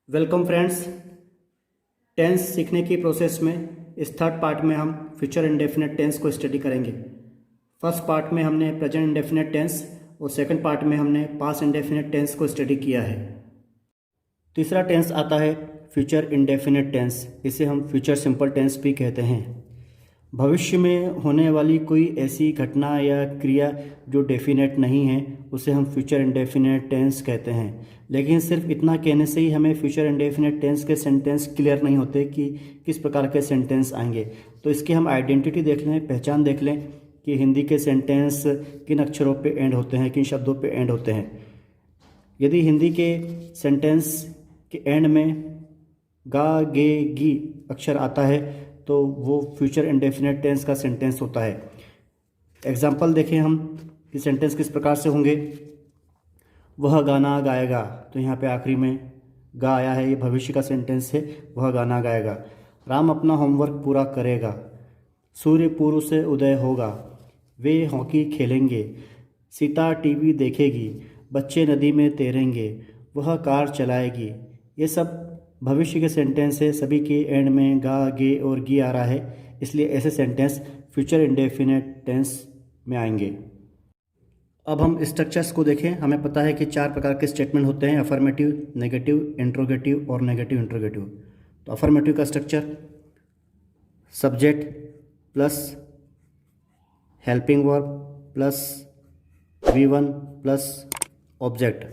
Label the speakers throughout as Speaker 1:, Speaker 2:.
Speaker 1: Welcome friends. Tense सीखने की process में इस थर्ड पार्ट में हम फ्यूचर इंडेफिनिट टेंस को स्टडी करेंगे। फर्स्ट पार्ट में हमने प्रेजेंट इंडेफिनिट टेंस और सेकंड पार्ट में हमने पास्ट इंडेफिनिट टेंस को स्टडी किया है। तीसरा टेंस आता है फ्यूचर इंडेफिनिट टेंस। इसे हम फ्यूचर सिंपल टेंस भी कहते हैं। भविष्य में होने वाली कोई ऐसी घटना या क्रिया जो डेफिनेट नहीं है उसे हम फ्यूचर इंडेफिनिट टेंस कहते हैं। लेकिन सिर्फ इतना कहने से ही हमें फ्यूचर इंडेफिनिट टेंस के सेंटेंस क्लियर नहीं होते कि किस प्रकार के सेंटेंस आएंगे। तो इसकी हम आइडेंटिटी देख लें, पहचान देख लें कि हिंदी के सेंटेंस किन अक्षरों पे एंड होते हैं, किन शब्दों पे एंड होते हैं। यदि हिंदी के सेंटेंस के एंड में गा, गे, गी अक्षर आता है तो वो फ्यूचर इंडेफिनिट टेंस का सेंटेंस होता है। एग्जाम्पल देखें हम कि सेंटेंस किस प्रकार से होंगे। वह गाना गाएगा, तो यहाँ पे आखिरी में गा आया है, ये भविष्य का सेंटेंस है। वह गाना गाएगा। राम अपना होमवर्क पूरा करेगा। सूर्य पूर्व से उदय होगा। वे हॉकी खेलेंगे। सीता टीवी देखेगी। बच्चे नदी में तैरेंगे। वह कार चलाएगी। ये सब भविष्य के सेंटेंस है। सभी के एंड में गा, गे और गी आ रहा है, इसलिए ऐसे सेंटेंस फ्यूचर इंडेफिनिट टेंस में आएंगे। अब हम स्ट्रक्चर्स को देखें। हमें पता है कि 4 प्रकार के स्टेटमेंट होते हैं: अफर्मेटिव, नेगेटिव, इंट्रोगेटिव और नेगेटिव इंट्रोगेटिव। तो अफर्मेटिव का structure subject plus helping verb plus V1 plus object.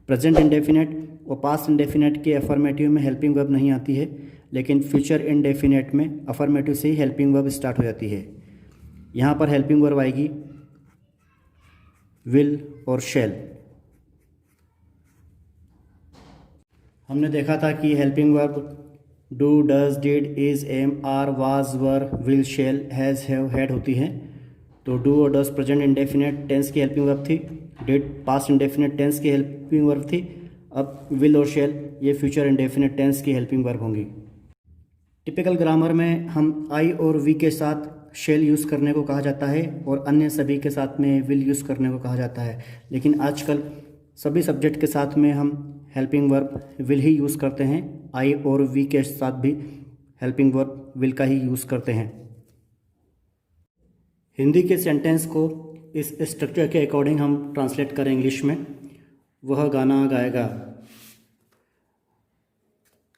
Speaker 1: Present indefinite और पास्ट इंडेफिनेट के अफर्मेटिव में हेल्पिंग वर्ब नहीं आती है, लेकिन फ्यूचर इंडेफिनेट में अफर्मेटिव से ही हेल्पिंग वर्ब स्टार्ट हो जाती है। यहाँ पर हेल्पिंग वर्ब आएगी विल और शैल। हमने देखा था कि helping verb do, does, did, is, am, are, was, were, will, shall, has, have, had होती हैं। तो डू और डज प्रेजेंट इंडेफिनेट टेंस की हेल्पिंग वर्ब थी। डिड पास्ट इंडेफिनेट टेंस की हेल्पिंग वर्ब थी। अब विल और शैल ये फ्यूचर इंडेफिनेट टेंस की हेल्पिंग वर्ब होंगी। टिपिकल ग्रामर में हम आई और वी के साथ शैल यूज़ करने को कहा जाता है और अन्य सभी के साथ में विल यूज़ करने को कहा जाता है। लेकिन आजकल सभी सब्जेक्ट के साथ में हम helping verb will he use करते हैं। आई और वी के साथ भी हेल्पिंग वर्ब विल का ही यूज़ करते हैं। हिंदी के सेंटेंस को इस स्ट्रक्चर के अकॉर्डिंग हम ट्रांसलेट करें इंग्लिश में। वह गाना गाएगा,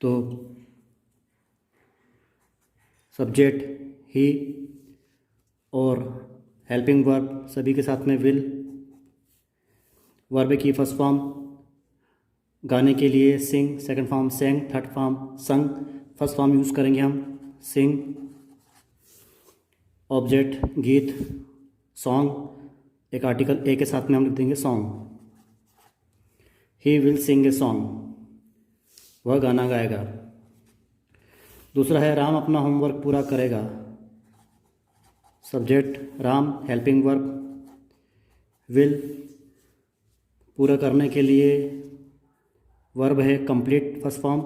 Speaker 1: तो सब्जेक्ट ही और हेल्पिंग वर्ब सभी के साथ में विल। वर्ब की फर्स्ट फॉर्म गाने के लिए सिंग, second form Seng, third form संग। फर्स्ट फॉर्म यूज़ करेंगे हम सिंग। ऑब्जेक्ट गीत, सॉन्ग, एक आर्टिकल ए के साथ में हम लिख देंगे song. He will sing a song, वह गाना गाएगा। दूसरा है राम अपना होमवर्क पूरा करेगा। Subject Ram, helping verb will, पूरा करने के लिए वर्ब है कंप्लीट फर्स्ट फॉर्म।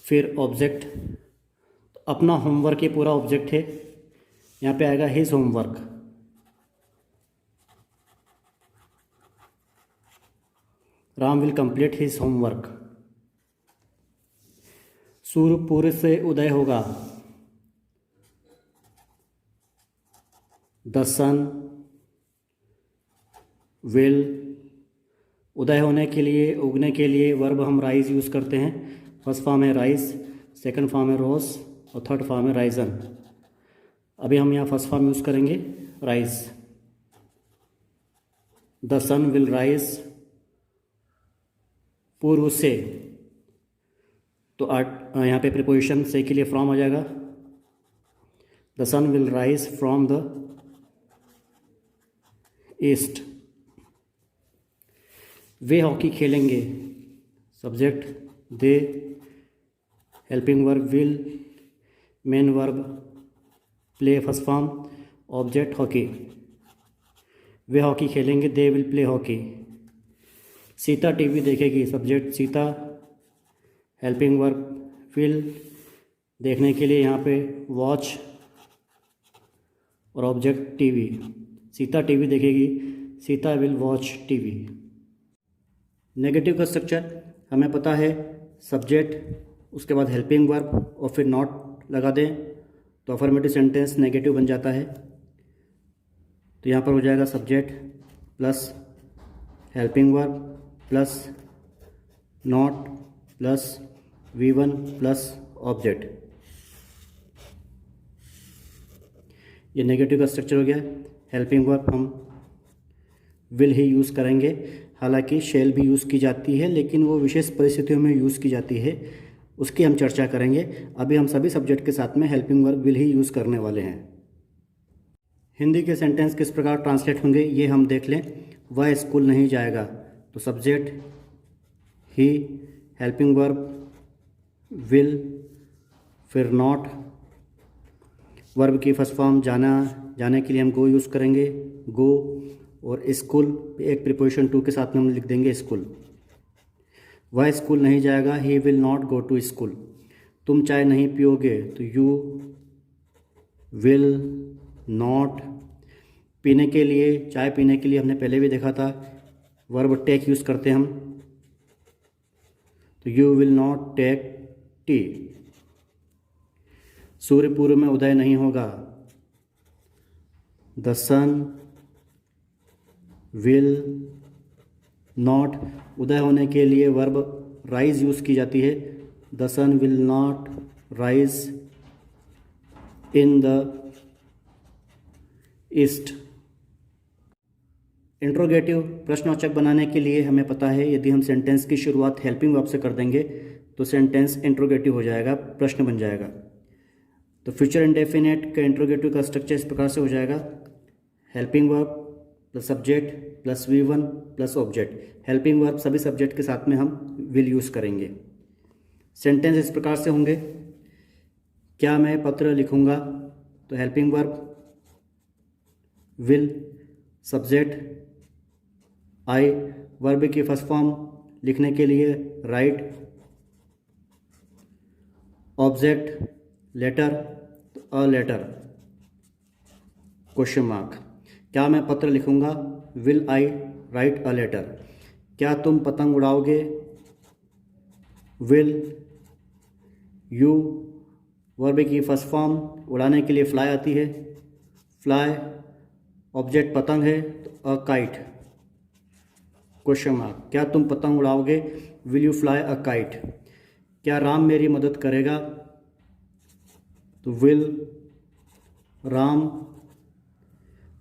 Speaker 1: फिर ऑब्जेक्ट, अपना होमवर्क ये पूरा ऑब्जेक्ट है। यहाँ पे आएगा his homework. Ram will complete his homework. सूर्य पूर्व से उदय होगा। द सन विल, उदय होने के लिए, उगने के लिए वर्ब हम राइज यूज़ करते हैं। फर्स्ट फॉर्म है राइज, सेकंड फॉर्म है रोज और थर्ड फॉर्म है राइजन। अभी हम यहाँ फर्स्ट फॉर्म यूज़ करेंगे rise. The sun will rise पूर्व से, तो यहाँ पे प्रीपोजिशन से के लिए फ्रॉम आ जाएगा। The sun will rise from the east. वे हॉकी खेलेंगे। Subject they, helping verb will, main verb play first form, object hockey. वे हॉकी खेलेंगे, they will play hockey. Sita TV देखेगी। Subject Sita, helping verb will, देखने के लिए यहाँ पे वॉच और ऑब्जेक्ट टीवी। सीता टीवी देखेगी, Sita will watch TV. Negative का स्ट्रक्चर हमें पता है, सब्जेक्ट, उसके बाद हेल्पिंग वर्ब और फिर नॉट लगा दें तो अफर्मेटिव सेंटेंस नेगेटिव बन जाता है। तो यहाँ पर हो जाएगा subject plus helping verb plus not plus V1 plus object. ये नेगेटिव का स्ट्रक्चर हो गया। हेल्पिंग वर्ब हम विल ही यूज़ करेंगे, हालांकि शेल भी यूज़ की जाती है लेकिन वो विशेष परिस्थितियों में यूज़ की जाती है, उसकी हम चर्चा करेंगे। अभी हम सभी सब्जेक्ट के साथ में helping verb will he use करने वाले हैं। हिंदी के सेंटेंस किस प्रकार ट्रांसलेट होंगे ये हम देख लें। वह स्कूल नहीं जाएगा, तो subject he, helping verb will, फिर नॉट, वर्ब की फर्स्ट फॉर्म जाने के लिए हम गो यूज़ करेंगे, गो, और स्कूल एक प्रीपोजिशन टू के साथ में हम लिख देंगे स्कूल। वह स्कूल नहीं जाएगा, he will not go to school. तुम चाय नहीं पियोगे, तो यू विल नॉट। पीने के लिए, चाय पीने के लिए हमने पहले भी देखा था, वर्ब टेक यूज़ करते हैं हम, तो you will not take tea. सूर्य पूर्व में उदय नहीं होगा, द सन विल नॉट। उदय होने के लिए वर्ब राइज यूज़ की जाती है, the sun will not rise in the east. Interrogative प्रश्नवाचक बनाने के लिए हमें पता है, यदि हम सेंटेंस की शुरुआत हेल्पिंग वर्ब से कर देंगे तो सेंटेंस इंट्रोगेटिव हो जाएगा, प्रश्न बन जाएगा। तो फ्यूचर इंडेफिनेट का इंट्रोगेटिव का स्ट्रक्चर इस प्रकार से हो जाएगा, helping verb plus subject plus V1 plus object. Helping verb सभी सब्जेक्ट के साथ में हम विल यूज़ करेंगे। सेंटेंस इस प्रकार से होंगे, क्या मैं पत्र लिखूंगा, तो helping verb will, subject I, verb की फर्स्ट फॉर्म लिखने के लिए write, object letter, a letter, question mark. क्या मैं पत्र लिखूंगा, will I write a letter. क्या तुम पतंग उड़ाओगे, विल यू, वर्ब की फर्स्ट फॉर्म उड़ाने के लिए फ्लाई आती है, फ्लाई, ऑब्जेक्ट पतंग है तो अ काइट, क्वेश्चन मार्क। क्या तुम पतंग उड़ाओगे, will you fly a kite. क्या राम मेरी मदद करेगा, तो विल राम,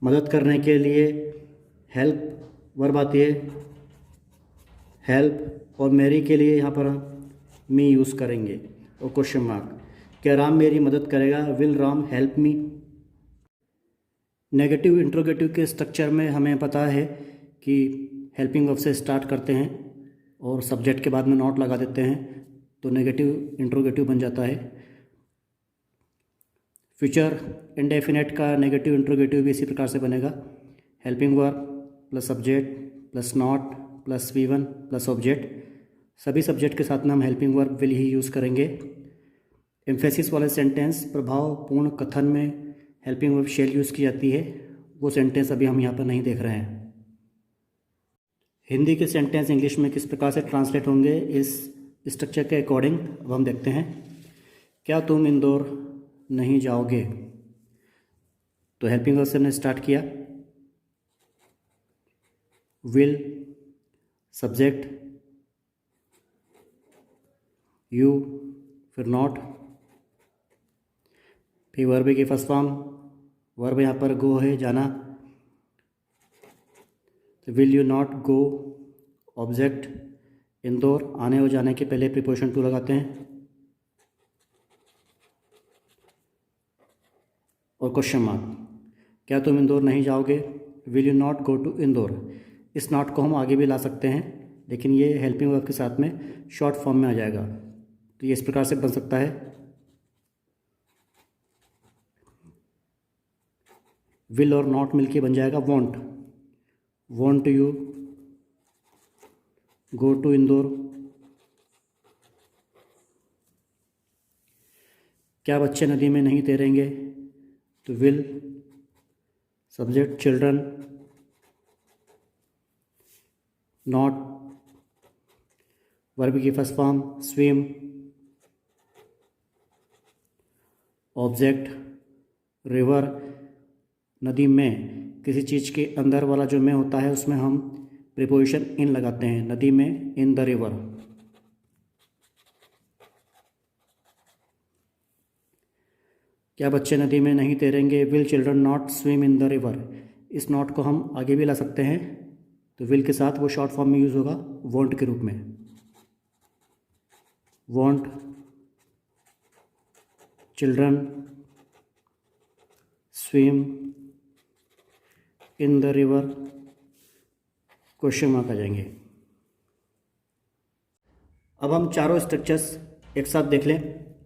Speaker 1: मदद करने के लिए हेल्प वर्ब आती है, हेल्प, और मेरी के लिए यहाँ पर मी यूज़ करेंगे और क्वेश्चन मार्क। क्या राम मेरी मदद करेगा, will Ram help me. Negative interrogative के स्ट्रक्चर में हमें पता है कि हेल्पिंग वर्ब से स्टार्ट करते हैं और सब्जेक्ट के बाद में नॉट लगा देते हैं, तो नेगेटिव इंट्रोगेटिव बन जाता है। फ्यूचर इंडेफिनेट का नेगेटिव इंट्रोगेटिव भी इसी प्रकार से बनेगा, helping verb plus subject plus not plus V1 plus object. सभी सब्जेक्ट के साथ में हम helping verb will he use करेंगे। एम्फेसिस वाले सेंटेंस, प्रभावपूर्ण कथन में हेल्पिंग वर्ब शेल यूज़ की जाती है, वो सेंटेंस अभी हम यहाँ पर नहीं देख रहे हैं। हिंदी के सेंटेंस इंग्लिश में किस प्रकार से ट्रांसलेट होंगे इस स्ट्रक्चर के अकॉर्डिंग अब हम देखते हैं। क्या तुम इंदौर नहीं जाओगे, तो हेल्पिंग वर्ब से हमने स्टार्ट किया, विल, सब्जेक्ट यू, फिर नॉट, फिर वर्ब की फर्स्ट फॉर्म, वर्ब यहाँ पर गो है, जाना, तो will you not go, object Indore, आने और जाने के पहले प्रीपोजिशन टू लगाते हैं और क्वेश्चन मार्क। क्या तुम इंदौर नहीं जाओगे, will you not go to Indore. इस नॉट को हम आगे भी ला सकते हैं लेकिन ये हेल्पिंग वर्ब के साथ में शॉर्ट फॉर्म में आ जाएगा, तो ये इस प्रकार से बन सकता है, विल और नॉट मिलके बन जाएगा won't, won't you go to Indore. क्या बच्चे नदी में नहीं तैरेंगे, तो will, subject children, not, verb की first form swim, object river, नदी में किसी चीज़ के अंदर वाला जो में होता है उसमें हम प्रीपोजिशन इन लगाते हैं, नदी में, इन द रिवर। क्या बच्चे नदी में नहीं तैरेंगे? Will children not swim in the river. इस नॉट को हम आगे भी ला सकते हैं, तो विल के साथ वो शॉर्ट फॉर्म में यूज़ होगा वॉन्ट के रूप में। Won't children swim in the river, question mark आ जाएंगे। अब हम चारों स्ट्रक्चर्स एक साथ देख लें।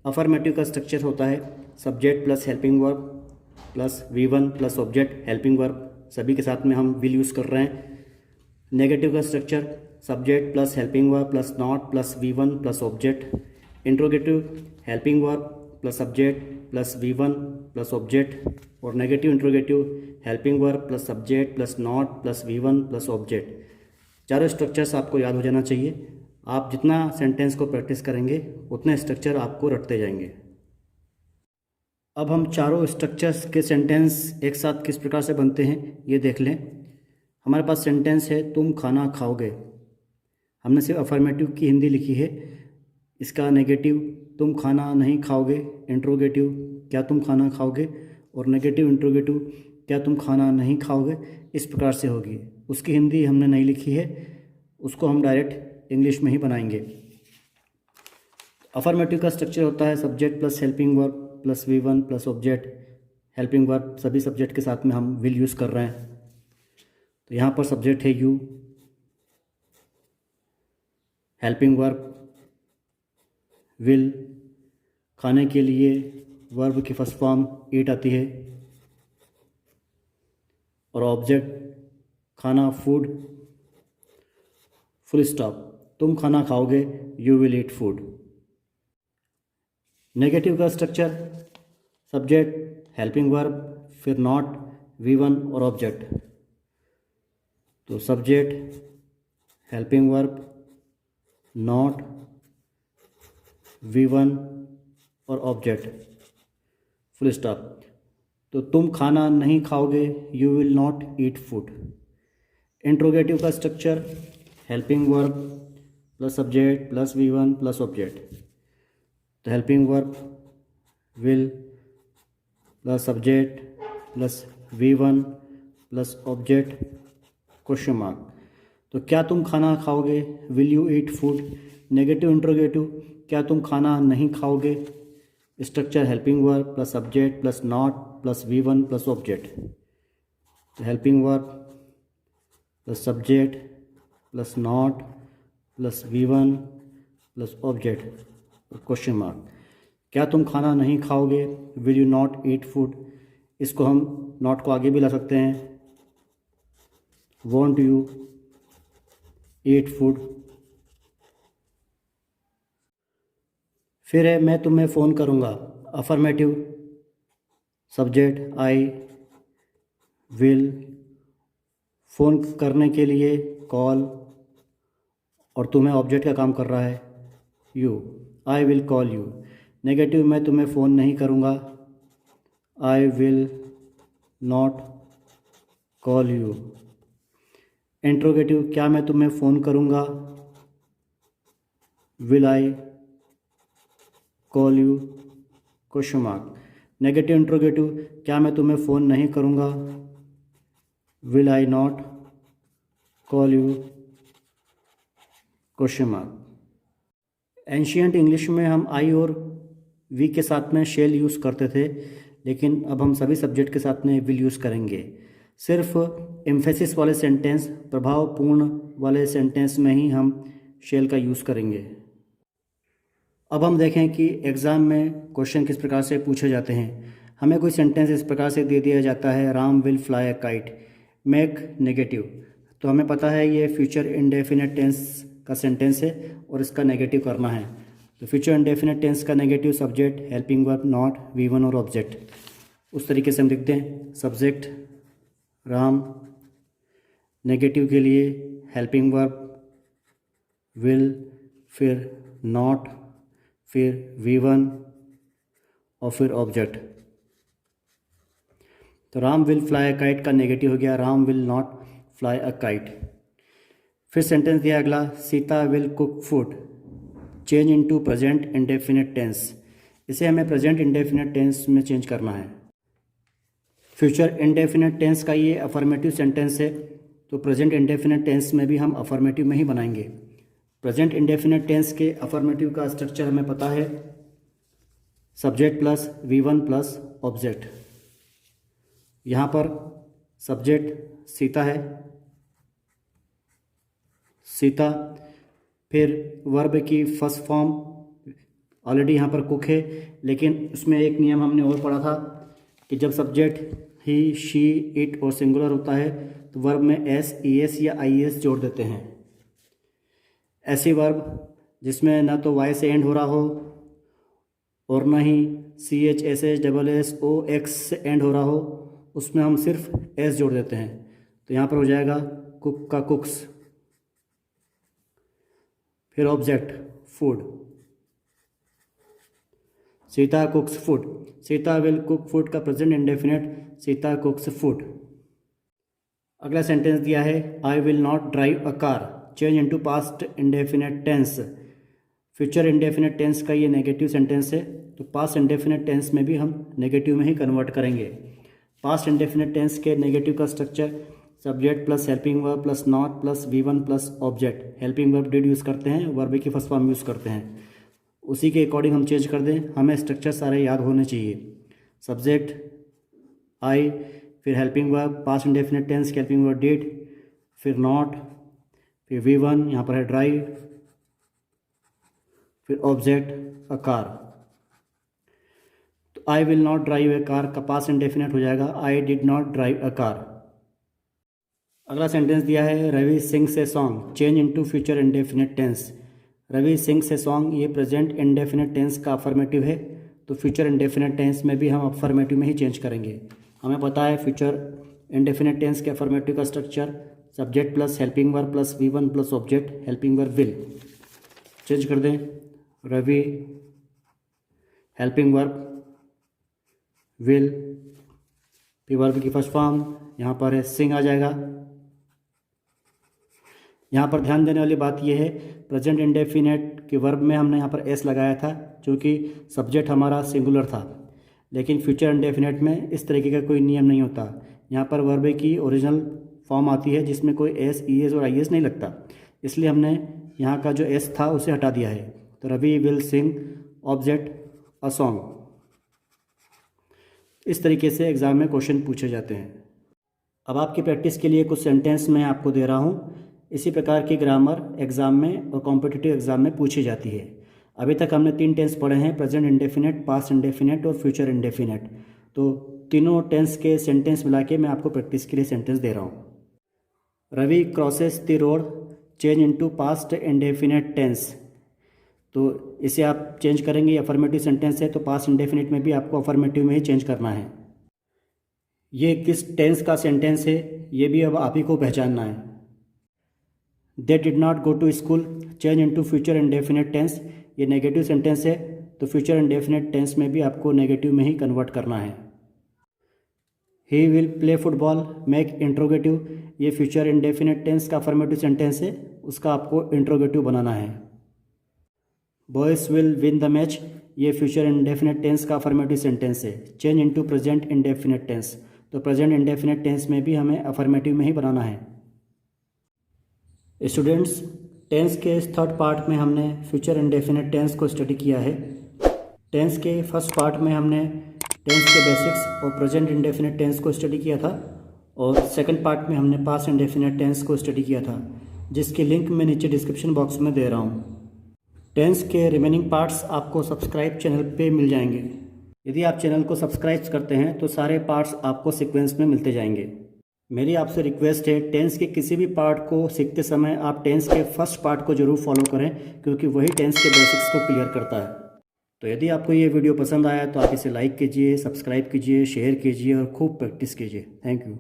Speaker 1: अफर्मेटिव का स्ट्रक्चर होता है subject plus helping verb plus V1 plus object helping verb, सभी के साथ में हम विल यूज़ कर रहे हैं। नेगेटिव का structure subject plus helping verb plus not plus V1 plus object. Interrogative helping verb plus subject plus V1 plus object. और negative interrogative helping verb plus subject plus not plus V1 plus object. चारों structures आपको याद हो जाना चाहिए। आप जितना sentence को प्रैक्टिस करेंगे उतने स्ट्रक्चर आपको रटते जाएंगे। अब हम चारों स्ट्रक्चर्स के सेंटेंस एक साथ किस प्रकार से बनते हैं ये देख लें। हमारे पास सेंटेंस है तुम खाना खाओगे। हमने सिर्फ अफर्मेटिव की हिंदी लिखी है। इसका नेगेटिव तुम खाना नहीं खाओगे, इंट्रोगेटिव क्या तुम खाना खाओगे, और नेगेटिव इंट्रोगेटिव क्या तुम खाना नहीं खाओगे, इस प्रकार से होगी। उसकी हिंदी हमने नहीं लिखी है, उसको हम डायरेक्ट इंग्लिश में ही बनाएंगे। अफर्मेटिव का स्ट्रक्चर होता है subject plus helping verb plus V1 plus object helping verb, सभी सब्जेक्ट के साथ में हम विल यूज़ कर रहे हैं। तो यहाँ पर सब्जेक्ट है यू, हेल्पिंग वर्ब विल, खाने के लिए वर्ब की फर्स्ट फॉर्म ईट आती है, और ऑब्जेक्ट खाना फूड, फुल स्टॉप। तुम खाना खाओगे, you will eat food. Negative का स्ट्रक्चर सब्जेक्ट हेल्पिंग वर्ब फिर नॉट V1 और ऑब्जेक्ट। तो subject helping verb not V1 और ऑब्जेक्ट फुल स्टॉप। तो तुम खाना नहीं खाओगे, you will not eat food. Interrogative का structure helping verb plus subject plus V1 plus object. तो helping verb will plus subject plus V1 plus object question mark. तो क्या तुम खाना खाओगे, will you eat food. Negative interrogative क्या तुम खाना नहीं खाओगे, structure helping verb plus subject plus not plus V1 plus object. तो helping verb plus subject plus not plus V1 plus object question mark. क्या तुम खाना नहीं खाओगे, will you not eat food. इसको हम नॉट को आगे भी ला सकते हैं, वॉन्ट यू ईट फूड। फिर है मैं तुम्हें फ़ोन करूँगा, affirmative subject I will, phone करने के लिए कॉल, और तुम्हें ऑब्जेक्ट का काम कर रहा है you, I will call you. Negative मैं तुम्हें फ़ोन नहीं करूँगा, आई will not call you. Interrogative क्या मैं तुम्हें फ़ोन करूँगा, will I call you question mark. Negative interrogative क्या मैं तुम्हें फ़ोन नहीं करूँगा, will I not call you question mark. Ancient English में हम आई और वी के साथ में शेल यूज़ करते थे, लेकिन अब हम सभी सब्जेक्ट के साथ में विल यूज़ करेंगे। सिर्फ एम्फेसिस वाले सेंटेंस, प्रभावपूर्ण वाले सेंटेंस में ही हम शेल का यूज़ करेंगे। अब हम देखें कि एग्ज़ाम में क्वेश्चन किस प्रकार से पूछे जाते हैं। हमें कोई सेंटेंस इस प्रकार से दे दिया जाता है, Ram will fly a kite, make negative. तो हमें पता है ये फ्यूचर इंडेफिनिट टेंस का सेंटेंस है और इसका नेगेटिव करना है। तो फ्यूचर इंडेफिनिट टेंस का negative subject helping verb not V1 और ऑब्जेक्ट। उस तरीके से हम लिखते हैं सब्जेक्ट राम। नेगेटिव के लिए हेल्पिंग वर्ब विल, फिर नॉट, फिर V1 और फिर ऑब्जेक्ट। तो Ram will fly a kite का नेगेटिव हो गया Ram will not fly a kite. फिर सेंटेंस दिया अगला, Sita will cook food, change into present indefinite tense. इसे हमें प्रेजेंट इंडेफिनिट टेंस में चेंज करना है। फ्यूचर इंडेफिनिट टेंस का ये अफर्मेटिव सेंटेंस है, तो प्रेजेंट इंडेफिनिट टेंस में भी हम अफर्मेटिव में ही बनाएंगे। प्रेजेंट इंडेफिनिट टेंस के अफर्मेटिव का स्ट्रक्चर हमें पता है, subject plus V1 plus object. यहाँ पर सब्जेक्ट सीता है, सीता। फिर वर्ब की फर्स्ट फॉर्म ऑलरेडी यहाँ पर कुक है, लेकिन उसमें एक नियम हमने और पढ़ा था कि जब सब्जेक्ट ही, शी, इट और सिंगुलर होता है तो वर्ब में एस, ES या IES जोड़ देते हैं। ऐसी वर्ब जिसमें ना तो वाई से एंड हो रहा हो और ना ही CH, SS, SSS, OX से एंड हो रहा हो, उसमें हम सिर्फ एस जोड़ देते हैं। तो यहाँ पर हो जाएगा कुक का कुक्स। फिर object food, Sita cooks food. Sita will cook food का present indefinite Sita cooks food. अगला सेंटेंस दिया है, I will not drive a car, change into past indefinite tense. Future indefinite tense का ये नेगेटिव सेंटेंस है, तो पास्ट इंडेफिनिट टेंस में भी हम नेगेटिव में ही कन्वर्ट करेंगे। पास्ट इंडेफिनिट टेंस के नेगेटिव का structure subject plus helping verb plus not plus V1 plus object. Helping verb did use करते हैं, वर्ब की फर्स्ट फॉर्म यूज़ करते हैं, उसी के अकॉर्डिंग हम चेंज कर दें। हमें स्ट्रक्चर सारे याद होने चाहिए। सब्जेक्ट आई, फिर helping verb past indefinite tense की हेल्पिंग वर्ब डिड, फिर नॉट, फिर V1 यहाँ पर है ड्राइव, फिर ऑब्जेक्ट अ कार। तो I will not drive a car का पास्ट इंडेफिनिट हो जाएगा I did not drive a car. अगला सेंटेंस दिया है, Ravi sings a song, change into future indefinite tense. Ravi sings a song ये प्रेजेंट इंडेफिनिट टेंस का affirmative है, तो फ्यूचर इंडेफिनिट टेंस में भी हम अफर्मेटिव में ही चेंज करेंगे। हमें पता है फ्यूचर इंडेफिनिट टेंस के अफर्मेटिव का structure subject plus helping verb plus V1 plus object, helping verb will. Change कर दें, रवि हेल्पिंग वर्ब विल, फिर वर्ब की फर्स्ट फॉर्म यहाँ पर है सिंग आ जाएगा। यहाँ पर ध्यान देने वाली बात यह है, प्रेजेंट इंडेफिनिट के वर्ब में हमने यहाँ पर एस लगाया था क्योंकि सब्जेक्ट हमारा सिंगुलर था, लेकिन फ्यूचर इंडेफिनिट में इस तरीके का कोई नियम नहीं होता। यहाँ पर वर्ब की ओरिजिनल फॉर्म आती है जिसमें कोई एस, ES और IS नहीं लगता, इसलिए हमने यहाँ का जो एस था उसे हटा दिया है। तो Ravi will sing object a song. इस तरीके से एग्ज़ाम में क्वेश्चन पूछे जाते हैं। अब आपकी प्रैक्टिस के लिए कुछ सेंटेंस मैं आपको दे रहा हूँ। इसी प्रकार की ग्रामर एग्ज़ाम में और कॉम्पिटिटिव एग्ज़ाम में पूछी जाती है। अभी तक हमने 3 टेंस पढ़े हैं, प्रेजेंट इंडेफिनिट, पास्ट इंडेफिनिट और फ्यूचर इंडेफिनिट। तो तीनों टेंस के सेंटेंस मिला के मैं आपको प्रैक्टिस के लिए सेंटेंस दे रहा हूँ। Ravi crosses the road, change into past indefinite tense. तो इसे आप चेंज करेंगे, अफर्मेटिव सेंटेंस है तो पास्ट इंडेफिनिट में भी आपको अफर्मेटिव में ही चेंज करना है। ये किस टेंस का सेंटेंस है ये भी अब आप ही को पहचानना है। They did not go to school, change into future indefinite tense. ये नेगेटिव सेंटेंस है तो फ्यूचर इंडेफिनिट टेंस में भी आपको नेगेटिव में ही कन्वर्ट करना है। He will play football, make interrogative. ये फ्यूचर इंडेफिनिट टेंस का अफर्मेटिव सेंटेंस है, उसका आपको इंट्रोगेटिव बनाना है। Boys will win the match, ये फ्यूचर इंडेफिनिट टेंस का अफर्मेटिव सेंटेंस है, change into present indefinite tense. तो प्रेजेंट इंडेफिनिट टेंस में भी हमें अफर्मेटिव में ही बनाना है। स्टूडेंट्स, टेंस के इस थर्ड पार्ट में हमने फ्यूचर इंडेफिनिट टेंस को स्टडी किया है। टेंस के फर्स्ट पार्ट में हमने टेंस के बेसिक्स और प्रेजेंट इंडेफिनिट टेंस को स्टडी किया था, और सेकंड पार्ट में हमने पास्ट इंडेफिनिट टेंस को स्टडी किया था, जिसकी लिंक मैं नीचे डिस्क्रिप्शन बॉक्स में दे रहा हूँ। टेंस के रिमेनिंग पार्ट्स आपको सब्सक्राइब चैनल पे मिल जाएंगे। यदि आप चैनल को सब्सक्राइब करते हैं तो सारे पार्ट्स आपको सीक्वेंस में मिलते जाएंगे। मेरी आपसे रिक्वेस्ट है, टेंस के किसी भी पार्ट को सीखते समय आप टेंस के फर्स्ट पार्ट को जरूर फॉलो करें, क्योंकि वही टेंस के बेसिक्स को क्लियर करता है। तो यदि आपको ये वीडियो पसंद आया तो आप इसे लाइक कीजिए, सब्सक्राइब कीजिए, शेयर कीजिए और खूब प्रैक्टिस कीजिए। Thank you.